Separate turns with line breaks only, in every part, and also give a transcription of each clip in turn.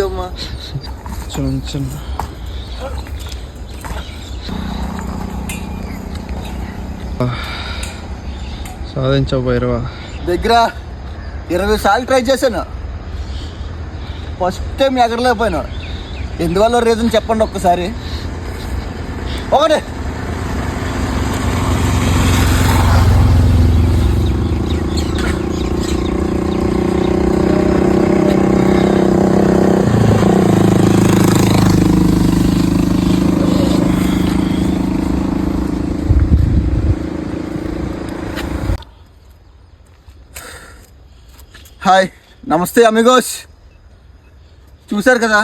అమ్మా
చిన్న సాధించావు భైరవా.
దగ్గర 20 సార్లు ట్రై చేశాను, ఫస్ట్ టైం ఎగరలేకపోయాను. ఎందువల్ల రీజన్ చెప్పండి ఒక్కసారి. ఒకటి హాయ్ నమస్తే అమిగోస్. చూశారు కదా,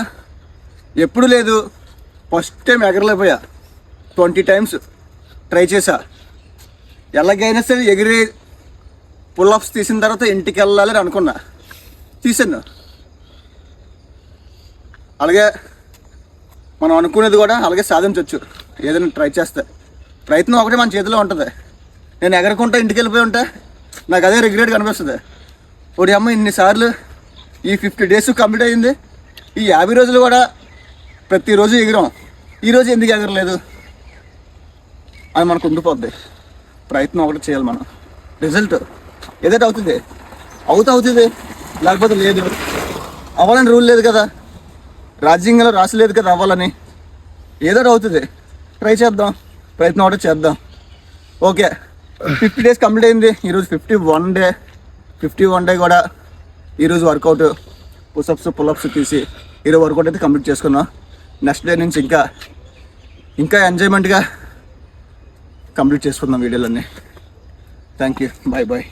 ఎప్పుడు లేదు, ఫస్ట్ టైం ఎగరలేకపోయా. 20 టైమ్స్ ట్రై చేశా. ఎలాగైనా సరే ఎగిరి పుల్-అప్స్ తీసిన తర్వాత ఇంటికి వెళ్ళాలని అనుకున్నా, తీసాను. అలాగే మనం అనుకునేది కూడా అలాగే సాధించవచ్చు ఏదైనా ట్రై చేస్తే. ప్రయత్నం ఒకటే మన చేతిలో ఉంటుంది. నేను ఎగరకుంటా ఇంటికి వెళ్ళిపోయి ఉంటే నాకు అదే రిగ్రెట్ కనిపిస్తుంది. ఒకటి అమ్మ ఇన్నిసార్లు ఈ 50 డేస్ కంప్లీట్ అయ్యింది, ఈ 50 రోజులు కూడా ప్రతిరోజు ఎగిరాం, ఈరోజు ఎందుకు ఎగరలేదు అని మనకు ఉండిపోద్ది. ప్రయత్నం ఒకటి చేయాలి మనం. రిజల్ట్ ఏదైతే అవుతుంది, లేకపోతే లేదు. అవ్వాలని రూల్ లేదు కదా, రాజ్యాంగంలో రాసలేదు కదా అవ్వాలని. ఏదో అవుతుంది, ట్రై చేద్దాం, ప్రయత్నం ఒకటి చేద్దాం. ఓకే, 50 డేస్ కంప్లీట్ అయింది. ఈరోజు 51 డే కూడా ఈరోజు వర్కౌట్, పుషప్స్ పుల్-అప్స్ తీసి ఈరోజు వర్కౌట్ అయితే కంప్లీట్ చేసుకున్నాం. నెక్స్ట్ డే నుంచి ఇంకా ఎంజాయ్మెంట్గా కంప్లీట్ చేసుకుందాం వీడియోలన్నీ. Thank you, bye bye.